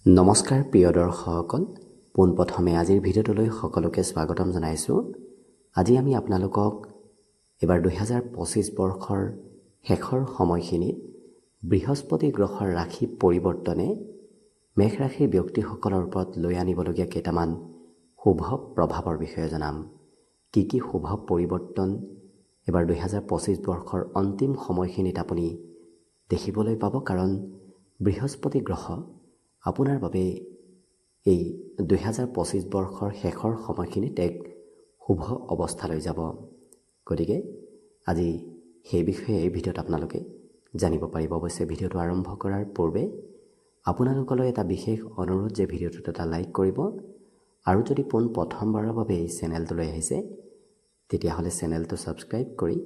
নমস্কাৰ প্ৰিয় দৰ্শকসকল, পোনপ্ৰথমে আজিৰ ভিডিঅ'টোলৈ সকলোকে স্বাগতম জনাইছোঁ। আজি আমি আপোনালোকক এবাৰ 2025 বৰ্ষৰ শেষৰ সময়খিনিত বৃহস্পতি গ্ৰহৰ ৰাশি পৰিৱৰ্তনে মেষ ৰাশিৰ ব্যক্তিসকলৰ ওপৰত লৈ আনিবলগীয়া কেইটামান শুভ প্ৰভাৱৰ বিষয়ে জনাম। কি কি শুভ পৰিৱৰ্তন এবাৰ 2025 বৰ্ষৰ অন্তিম সময়খিনিত আপুনি দেখিবলৈ পাব, কাৰণ বৃহস্পতি গ্ৰহ আপোনাৰ বাবে এই 2025 বৰ্ষৰ শেষৰ সময়খিনিত এক শুভ অৱস্থালৈ যাব। গতিকে আজি সেই বিষয়ে এই ভিডিঅ'ত আপোনালোকে জানিব পাৰিব। অৱশ্যে ভিডিঅ'টো আৰম্ভ কৰাৰ পূৰ্বে আপোনালোকলৈ এটা বিশেষ অনুৰোধ যে ভিডিঅ'টোত এটা লাইক কৰিব, আৰু যদি প্ৰথমবাৰৰ বাবে এই চেনেলটোলৈ আহিছে তেতিয়াহ'লে চেনেলটো ছাবস্ক্ৰাইব কৰি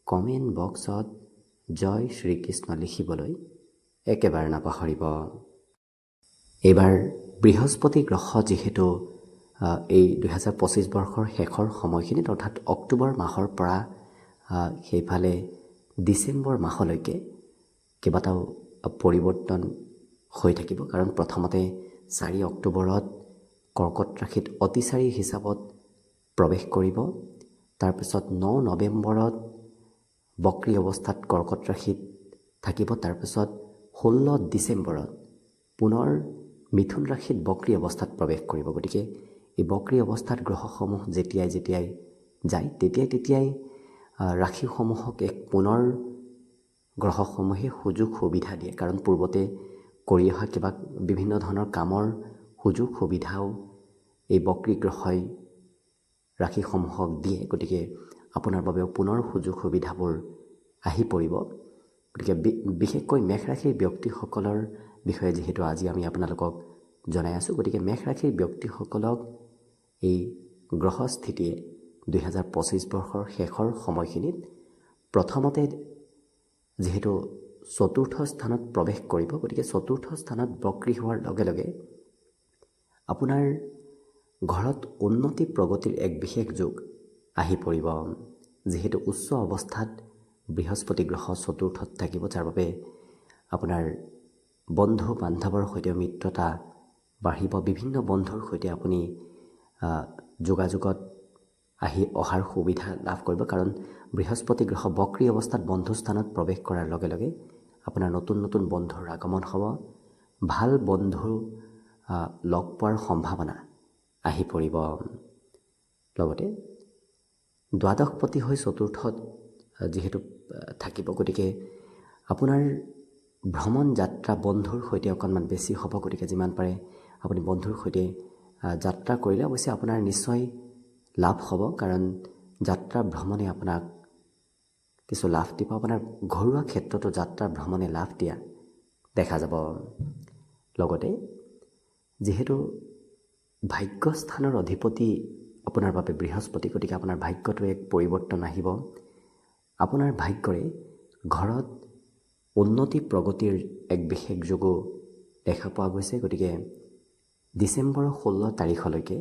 কমেণ্ট বক্সত জয় শ্ৰীকৃষ্ণ লিখিবলৈ একেবাৰে নাপাহৰিব। এইবাৰ বৃহস্পতি গ্ৰহ যিহেতু এই 2025 বৰ্ষৰ শেষৰ সময়খিনিত অৰ্থাৎ অক্টোবৰ মাহৰ পৰা সেইফালে ডিচেম্বৰ মাহলৈকে কেইবাটাও পৰিৱৰ্তন হৈ থাকিব। কাৰণ প্ৰথমতে 4 অক্টোবৰত কৰ্কট ৰাশিত অতিচাৰী হিচাপত প্ৰৱেশ কৰিব। তাৰপিছত 9 নৱেম্বৰত বক্ৰী অৱস্থাত কৰ্কট ৰাশিত থাকিব। তাৰপিছত 16 ডিচেম্বৰত পুনৰ মিথুন ৰাশিত বক্ৰী অৱস্থাত প্ৰৱেশ কৰিব। গতিকে এই বক্ৰী অৱস্থাত গ্ৰহসমূহ যেতিয়াই যায় তেতিয়াই ৰাশিসমূহক এক পুনৰ গ্ৰহসমূহে সুযোগ সুবিধা দিয়ে। কাৰণ পূৰ্বতে কৰি অহা কিবা বিভিন্ন ধৰণৰ কামৰ সুযোগ সুবিধাও এই বক্ৰী গ্ৰহই ৰাশিসমূহক দিয়ে। গতিকে আপোনাৰ বাবেও পুনৰ সুযোগ সুবিধাবোৰ আহি পৰিব। গতিকে বিশেষকৈ মেষ ৰাশিৰ ব্যক্তিসকলৰ বিষয়ে যিহেতু আজি আমি আপোনালোকক জনাই আছোঁ, গতিকে মেষ ৰাশিৰ ব্যক্তিসকলক এই গ্ৰহস্থিতিয়ে 2025 বৰ্ষৰ শেষৰ সময়খিনিত প্ৰথমতে যিহেতু চতুৰ্থ স্থানত প্ৰৱেশ কৰিব, গতিকে চতুৰ্থ স্থানত বক্ৰী হোৱাৰ লগে লগে আপোনাৰ ঘৰত উন্নতি প্ৰগতিৰ এক বিশেষ যোগ আহি পৰিব। যিহেতু উচ্চ অৱস্থাত বৃহস্পতি গ্ৰহ চতুৰ্থত থাকিব, যাৰ বাবে আপোনাৰ বন্ধু বান্ধৱৰ সৈতে মিত্ৰতা বাঢ়িব। বিভিন্ন বন্ধুৰ সৈতে আপুনি যোগাযোগত আহি অহাৰ সুবিধা লাভ কৰিব। কাৰণ বৃহস্পতি গ্ৰহ বক্ৰী অৱস্থাত বন্ধু স্থানত প্ৰৱেশ কৰাৰ লগে লগে আপোনাৰ নতুন নতুন বন্ধুৰ আগমন হ'ব। ভাল বন্ধু লগ পোৱাৰ সম্ভাৱনা আহি পৰিব। লগতে দ্বাদশপতি হৈ চতুৰ্থত যিহেতু থাকিব, গতিকে আপোনাৰ ভ্ৰমণ যাত্ৰা বন্ধুৰ সৈতে অকণমান বেছি হ'ব। গতিকে যিমান পাৰে আপুনি বন্ধুৰ সৈতে যাত্ৰা কৰিলে অৱশ্যে আপোনাৰ নিশ্চয় লাভ হ'ব। কাৰণ যাত্ৰা ভ্ৰমণে আপোনাক কিছু লাভ দিব। আপোনাৰ ঘৰুৱা ক্ষেত্ৰতো যাত্ৰা ভ্ৰমণে লাভ দিয়া দেখা যাব। লগতে যিহেতু ভাগ্যস্থানৰ অধিপতি আপোনাৰ বাবে বৃহস্পতি, গতিকে আপোনাৰ ভাগ্যটো এক পৰিৱৰ্তন আহিব। আপোনাৰ ভাগ্যৰে ঘৰত উন্নতি প্ৰগতিৰ এক বিশেষ যোগো দেখা পোৱা গৈছে। গতিকে ডিচেম্বৰৰ 16 তাৰিখলৈকে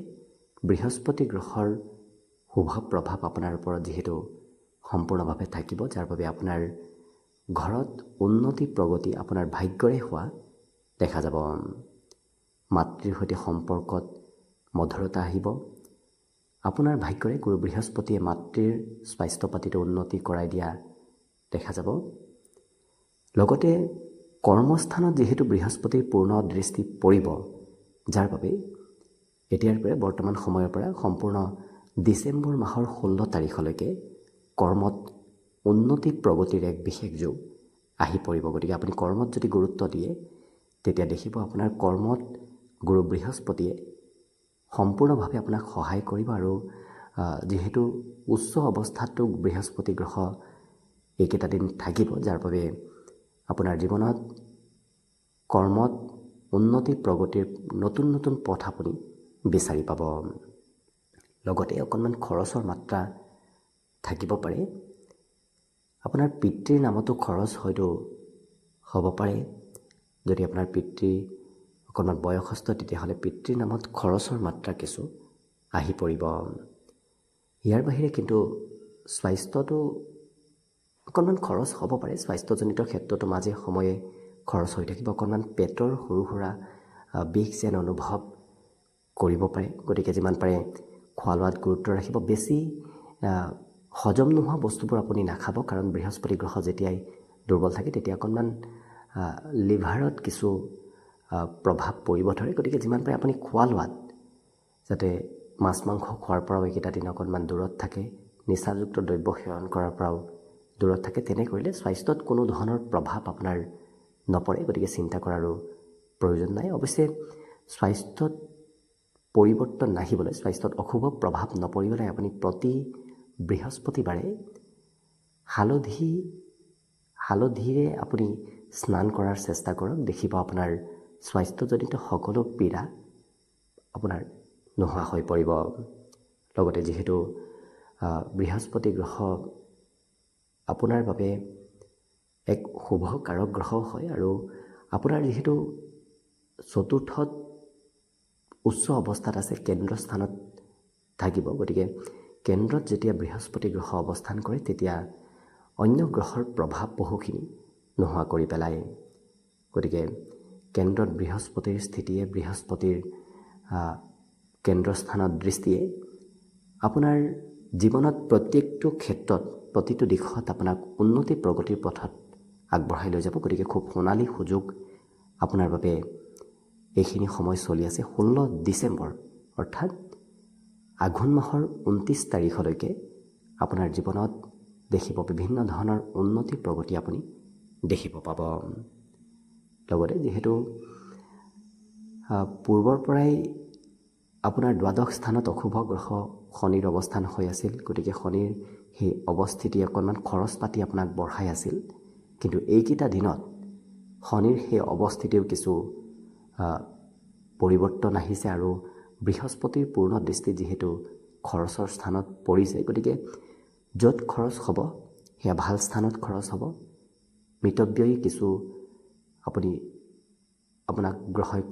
বৃহস্পতি গ্ৰহৰ শুভ প্ৰভাৱ আপোনাৰ ওপৰত যিহেতু সম্পূৰ্ণভাৱে থাকিব, যাৰ বাবে আপোনাৰ ঘৰত উন্নতি প্ৰগতি আপোনাৰ ভাগ্যৰে হোৱা দেখা যাব। মাতৃৰ সৈতে সম্পৰ্কত মধুৰতা আহিব। আপোনাৰ ভাগ্যৰে গুৰু বৃহস্পতিয়ে মাতৃৰ স্বাস্থ্য পাতিটো উন্নতি কৰাই দিয়া দেখা যাব। লগতে কৰ্মস্থানত যিহেতু বৃহস্পতিৰ পূৰ্ণ দৃষ্টি পৰিব, যাৰ বাবে এতিয়াৰ পৰা বৰ্তমান সময়ৰ পৰা সম্পূৰ্ণ ডিচেম্বৰ মাহৰ 16 তাৰিখলৈকে কৰ্মত উন্নতি প্ৰগতিৰ এক বিশেষ যোগ আহি পৰিব। গতিকে আপুনি কৰ্মত যদি গুৰুত্ব দিয়ে তেতিয়া দেখিব আপোনাৰ কৰ্মত গুৰু বৃহস্পতিয়ে সম্পূৰ্ণভাৱে আপোনাক সহায় কৰিব। আৰু যিহেতু উচ্চ অৱস্থাতো বৃহস্পতি গ্ৰহ এইকেইটা দিন থাকিব, যাৰ বাবে আপোনাৰ জীৱনত কৰ্মত উন্নতি প্ৰগতিৰ নতুন নতুন পথ আপুনি বিচাৰি পাব। লগতে অকণমান খৰচৰ মাত্ৰা থাকিব পাৰে। আপোনাৰ পিতৃৰ নামতো খৰচ হয়তো হ'ব পাৰে। যদি আপোনাৰ পিতৃ অকণমান বয়সস্থ তেতিয়াহ'লে পিতৃৰ নামত খৰচৰ মাত্ৰা কিছু আহি পৰিব। ইয়াৰ বাহিৰে কিন্তু স্বাস্থ্যটো অকণমান খৰচ হ'ব পাৰে। স্বাস্থ্যজনিত ক্ষেত্ৰতো মাজে সময়ে খৰচ হৈ থাকিব। অকণমান পেটৰ সৰু সুৰা বিষ যেন অনুভৱ কৰিব পাৰে। গতিকে যিমান পাৰে খোৱা লোৱাত গুৰুত্ব ৰাখিব। বেছি হজম নোহোৱা বস্তুবোৰ আপুনি নাখাব, কাৰণ বৃহস্পতি গ্ৰহ যেতিয়াই দুৰ্বল থাকে তেতিয়া অকণমান লিভাৰত কিছু প্ৰভাৱ পৰিব ধৰে। গতিকে যিমান পাৰে আপুনি খোৱা লোৱাত যাতে মাছ মাংস খোৱাৰ পৰাও এইকেইটা দিন অকণমান দূৰত থাকে, নিচাযুক্ত দ্ৰব্য সেৱন কৰাৰ পৰাও দূৰত থাকে। তেনে কৰিলে স্বাস্থ্যত কোনো ধৰণৰ প্ৰভাৱ আপোনাৰ নপৰে। গতিকে চিন্তা কৰাৰো প্ৰয়োজন নাই। অৱশ্যে স্বাস্থ্যত পৰিৱৰ্তন নাহিবলৈ, স্বাস্থ্যত অশুভ প্ৰভাৱ নপৰিবলৈ আপুনি প্ৰতি বৃহস্পতিবাৰে হালধিৰে আপুনি স্নান কৰাৰ চেষ্টা কৰক। দেখিব আপোনাৰ স্বাস্থ্যজনিত সকলো পীড়া আপোনাৰ নোহোৱা হৈ পৰিব। লগতে যিহেতু বৃহস্পতি গ্ৰহ আপোনাৰ বাবে এক শুভ কাৰক গ্ৰহ হয়, আৰু আপোনাৰ যিহেতু চতুৰ্থত উচ্চ অৱস্থাত আছে, কেন্দ্ৰ স্থানত থাকিব। গতিকে কেন্দ্ৰত যেতিয়া বৃহস্পতি গ্ৰহ অৱস্থান কৰে তেতিয়া অন্য গ্ৰহৰ প্ৰভাৱ বহুখিনি নোহোৱা কৰি পেলায়। গতিকে কেন্দ্ৰত বৃহস্পতিৰ স্থিতিয়ে, বৃহস্পতিৰ কেন্দ্ৰস্থানত দৃষ্টিয়ে আপোনাৰ জীৱনত প্ৰত্যেকটো ক্ষেত্ৰত, প্ৰতিটো দিশত আপোনাক উন্নতি প্ৰগতিৰ পথত আগবঢ়াই লৈ যাব। গতিকে খুব সোণালী সুযোগ আপোনাৰ বাবে এইখিনি সময় চলি আছে। 16 ডিচেম্বৰ অৰ্থাৎ আঘোণ মাহৰ 29 তাৰিখলৈকে আপোনাৰ জীৱনত দেখিব বিভিন্ন ধৰণৰ উন্নতি প্ৰগতি আপুনি দেখিব পাব। লগতে যিহেতু পূৰ্বৰ পৰাই আপোনাৰ দ্বাদশ স্থানত অশুভ গ্ৰহ শনিৰ অৱস্থান হৈ আছিল। গতিকে শনিৰ সেই অৱস্থিতি অকণমান খৰচ পাতি আপোনাক বঢ়াই আছিল। কিন্তু এইকেইটা দিনত শনিৰ সেই অৱস্থিতিও কিছু পৰিৱৰ্তন আহিছে, আৰু বৃহস্পতিৰ পূৰ্ণ দৃষ্টি যিহেতু খৰচৰ স্থানত পৰিছে, গতিকে য'ত খৰচ হ'ব সেয়া ভাল স্থানত খৰচ হ'ব। মিতব্যয়ী কিছু আপোনাক গ্ৰহই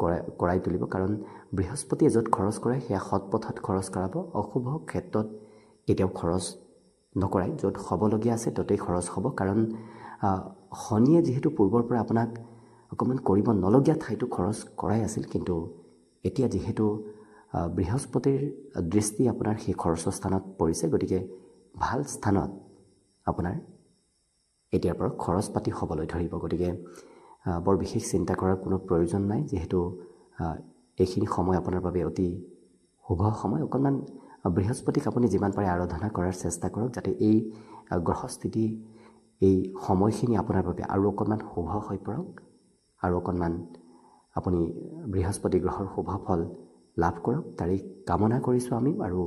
কৰাই তুলিব, কাৰণ বৃহস্পতিয়ে য'ত খৰচ কৰে সেয়া সৎ পথত খৰচ কৰাব। অশুভ ক্ষেত্ৰত কেতিয়াও খৰচ নকৰাই, য'ত হ'বলগীয়া আছে ততেই খৰচ হ'ব। কাৰণ শনিয়ে যিহেতু পূৰ্বৰ পৰা আপোনাক অকণমান কৰিব নলগীয়া ঠাইতো খৰচ কৰাই আছিল, কিন্তু এতিয়া যিহেতু বৃহস্পতিৰ দৃষ্টি আপোনাৰ সেই খৰচৰ স্থানত পৰিছে, গতিকে ভাল স্থানত আপোনাৰ এতিয়াৰ পৰা খৰচ পাতি হ'বলৈ ধৰিব। গতিকে বৰ বিশেষ চিন্তা কৰাৰ কোনো প্ৰয়োজন নাই, যিহেতু এইখিনি সময় আপোনাৰ বাবে অতি শুভ সময়। অকণমান বৃহস্পতিক আপুনি যিমান পাৰে আৰাধনা কৰাৰ চেষ্টা কৰক, যাতে এই গ্ৰহস্থিতি, এই সময়খিনি আপোনাৰ বাবে আৰু অকণমান শুভ হৈ পৰক, আৰু অকণমান আপুনি বৃহস্পতি গ্ৰহৰ শুভ ফল লাভ কৰক, তাৰেই কামনা কৰিছোঁ আমি। আৰু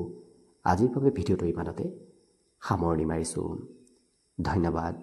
আজিৰ বাবে ভিডিঅ'টো ইমানতে সামৰণি মাৰিছোঁ। ধন্যবাদ।